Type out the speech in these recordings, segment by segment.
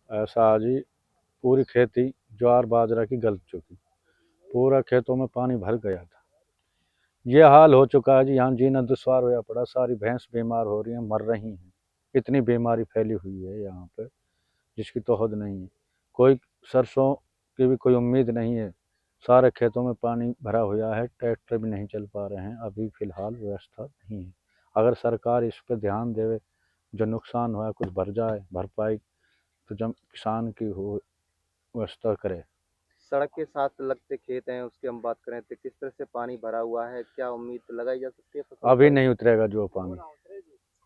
ऐसा आज ही पूरी खेती ज्वार बाजरा की गल चुकी, पूरा खेतों में पानी भर गया था। ये हाल हो चुका है जी, यहाँ जीना दुश्वार होया पड़ा, सारी भैंस बीमार हो रही हैं, मर रही हैं। इतनी बीमारी फैली हुई है यहाँ पे जिसकी तो हद नहीं है। कोई सरसों की भी कोई उम्मीद नहीं है, सारे खेतों में पानी भरा हुआ है, ट्रैक्टर भी नहीं चल पा रहे हैं, अभी फ़िलहाल व्यवस्था नहीं है। अगर सरकार इस पे ध्यान देवे, जो नुकसान हुआ है कुछ भर जाए, भरपाई तो जब किसान की हो व्यवस्था करे। सड़क के साथ लगते खेत हैं, उसकी हम बात करें तो किस तरह से पानी भरा हुआ है, क्या उम्मीद लगाई जा सकती है फसल अभी उगाने नहीं की? उतरेगा जो पानी,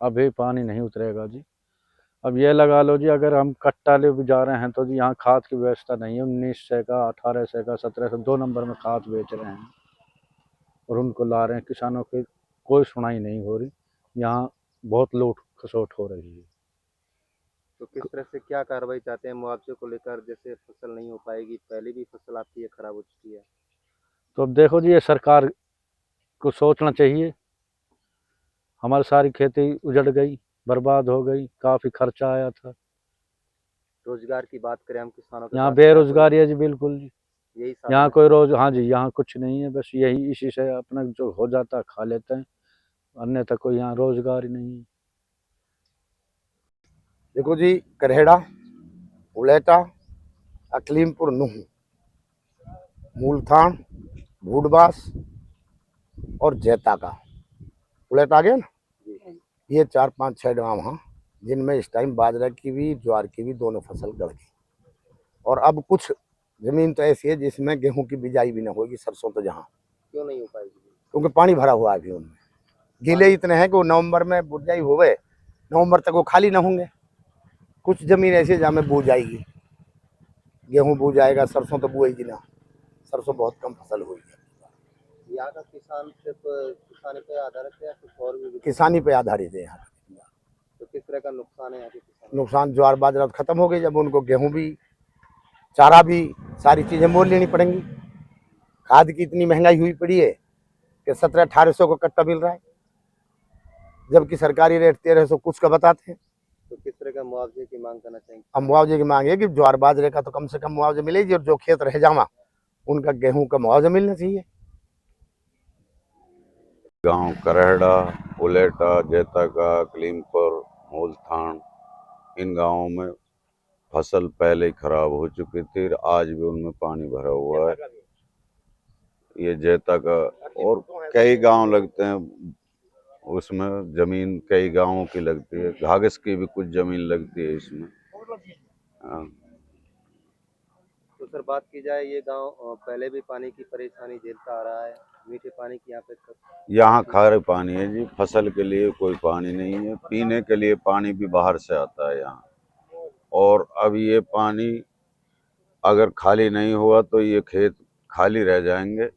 अभी पानी नहीं उतरेगा जी। अब ये लगा लो जी, अगर हम कट्टा ले भी जा रहे हैं तो जी यहाँ खाद की व्यवस्था नहीं है। 1900 का, 1800 का, 1700, 2 नंबर में खाद बेच रहे हैं और उनको ला रहे हैं। किसानों की कोई सुनाई नहीं हो रही, यहाँ बहुत लूट खसोट हो रही है। तो किस तरह से क्या कार्रवाई चाहते हैं मुआवजे को लेकर, जैसे फसल नहीं हो पाएगी, पहले भी फसल आपकी ये खराब हो चुकी है। तो अब देखो जी, ये सरकार को सोचना चाहिए। हमारी सारी खेती उजड़ गई, बर्बाद हो गई, काफ़ी खर्चा आया था। रोजगार की बात करें हम, किसानों के यहाँ पास क्या कोई बेरोजगारी है जी, बिल्कुल जी। यही साधन यहाँ है? कोई रोज, हाँ जी, यहाँ कुछ नहीं है, बस यही इसी से अपना जो हो जाता है खा लेते हैं, अन्यथा कोई यहाँ रोजगार ही नहीं है। देखो जी, करहेड़ा, उलेटा, अकलीमपुर, नूह, मूलथान, भूडबास और जैता का। उलेटा आ गया ना, ये 4 5 6 गांव हैं जिनमें इस टाइम बाजरा की भी ज्वार की भी दोनों फसल गड़ गई। और अब कुछ जमीन तो ऐसी है जिसमें गेहूं की बिजाई भी ना होगी, सरसों तो जहाँ, क्यों नहीं हो पाएगी? क्योंकि पानी भरा हुआ है अभी उनमें। गीले इतने हैं कि वो नवंबर में बुझाई होवे, नवंबर तक वो खाली ना होंगे। कुछ जमीन ऐसी है जहाँ में बूझ जाएगी, गेहूं बूझ जाएगा, सरसों तो बुएगी ना, सरसों बहुत कम फसल हुई है। यहाँ का किसान सिर्फ किसानी पे आधारित है या कुछ और भी? किसानी पे आधारित है यहाँ। तो किस तरह का नुकसान है यहाँ के किसान? नुकसान ज्वार बाजरा खत्म हो गई, जब उनको गेहूं भी, चारा भी, सारी चीजें मोल लेनी पड़ेंगी। खाद की इतनी महंगाई हुई पड़ी है कि 1700-1800 का कट्टा मिल रहा है, जबकि सरकारी रेट 1300 कुछ का बताते हैं। तो किस तरह का मुआवजे की मांग करना चाहेंगे? हम मुआवजे की मांग है कि ज्वार बाजरे का तो कम से कम मुआवजा मिलेगी, और जो खेत रह जावा उनका गेहूं का मुआवजा मिलना चाहिए। गांव करहड़ा, उलेटा, जैताका, अकलीमपुर, मूलथान, इन गांवों में फसल पहले ही खराब हो चुकी थी, आज भी उनमें पानी भरा हुआ है। ये जैताका और कई गांव लगते हैं, उसमें जमीन कई गांवों की लगती है, घाघस की भी कुछ जमीन लगती है इसमें। हाँ। तो सर बात की जाए, ये गांव पहले भी पानी की परेशानी झेलता आ रहा है, मीठे पानी की यहाँ खारे पानी है जी, फसल के लिए कोई पानी नहीं है, पीने के लिए पानी भी बाहर से आता है यहाँ। और अब ये पानी अगर खाली नहीं हुआ तो ये खेत खाली रह जाएंगे,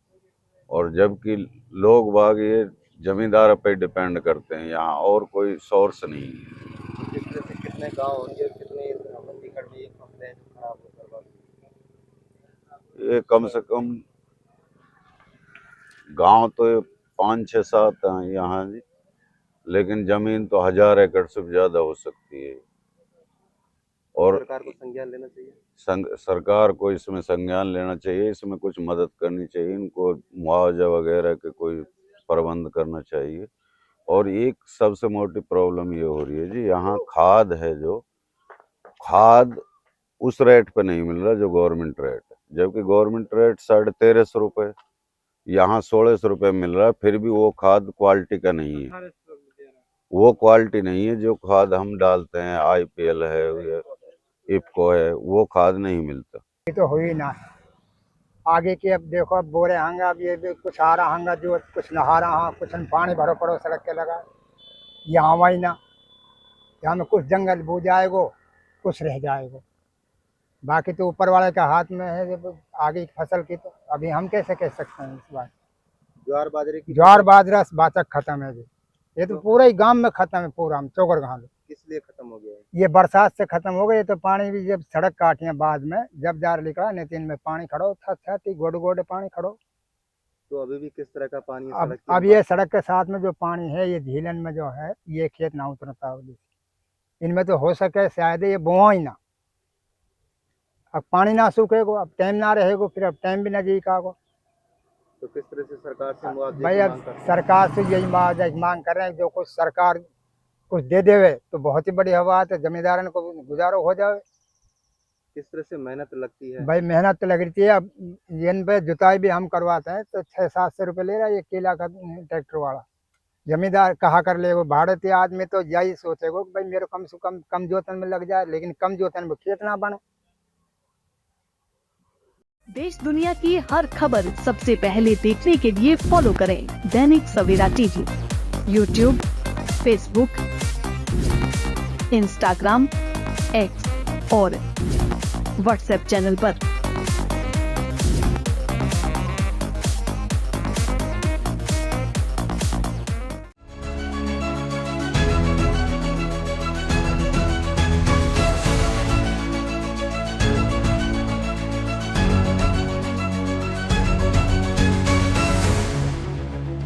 और जबकि लोग बाग ये जमींदार पे डिपेंड करते हैं, यहाँ और कोई सोर्स नहीं है। किस तरह से कितने गांव होंगे, कितने मंडी कट में ये फसलें जो खराब हो बर्बाद हुई? ये कम से कम गांव तो 5 6 7 हैं यहाँ जी, लेकिन जमीन तो 1000 एकड़ से भी ज्यादा हो सकती है। और सरकार को संज्ञान लेना चाहिए। सरकार को इसमें संज्ञान लेना चाहिए, इसमें कुछ मदद करनी चाहिए, इनको मुआवजा वगैरह के कोई प्रबंध करना चाहिए। और एक सबसे मोटी प्रॉब्लम ये हो रही है जी, यहाँ खाद है, जो खाद उस रेट पे नहीं मिल रहा जो गवर्नमेंट रेट है, जबकि गवर्नमेंट रेट 1350 रुपये, यहाँ 1600 रुपये मिल रहा है, फिर भी वो खाद क्वालिटी का नहीं है। वो क्वालिटी नहीं है जो खाद हम डालते हैं, IPL है या इफको है, वो खाद नहीं मिलता। ये तो हुई ना आगे की। अब देखो, अब बोरे हंगा, अब ये भी कुछ आ रहा हंगा, जो कुछ नहा रहा हाँ, कुछ में पानी भरो पड़ो सड़क के लगा, यहाँ वही ना, यहाँ में कुछ जंगल बू जाएगो, कुछ रह जाएगो, बाकी तो ऊपर वाले के हाथ में है। जब आगे की फसल की तो अभी हम कैसे कह सकते हैं इस बात। ज्वार बाजरे की ज्वार बाजरा बाचक खत्म है जी, ये तो पूरे ही गांव में खत्म है, पूरा हम चौकर गांव में। किस लिए खत्म हो गया है? ये बरसात से खत्म हो गई, तो पानी भी जब सड़क काटी है बाद में, जब जार निकला नहीं तो इनमें पानी खड़ो था, गोड गोड पानी खड़ो। तो अभी भी किस तरह का पानी है अब सड़क की? अब ये सड़क के साथ में जो पानी है, ये झीलन में जो है, ये खेत ना उतरता, इनमें तो हो सके शायद ये बोआ ही ना, अब पानी ना सूखेगो, अब टाइम ना रहेगो, फिर अब टाइम भी नजदीक आगो। तो किस तरह से सरकार से मुआवजे भाई की अब मांग करते हैं? सरकार से यही मुआवजा की मांग कर रहे हैं, जो कुछ सरकार कुछ दे देवे तो बहुत ही बढ़िया बात है, जमींदारन को गुजारो हो जाए। किस तरह से मेहनत लगती है? भाई मेहनत तो लग रही है। अब इन पे जुताई भी हम करवाते हैं तो 600-700 रुपये ले रहा है ये केला का ट्रैक्टर वाला। जमींदार कहा कर ले, वो भारतीय आदमी तो यही सोचेगा कि भाई मेरे कम से कम जोतन में लग जाए, लेकिन कम जोतन में खेत ना बने। देश दुनिया की हर खबर सबसे पहले देखने के लिए फॉलो करें Dainik Savera TV, YouTube, Facebook, Instagram, X और व्हाट्सएप चैनल पर।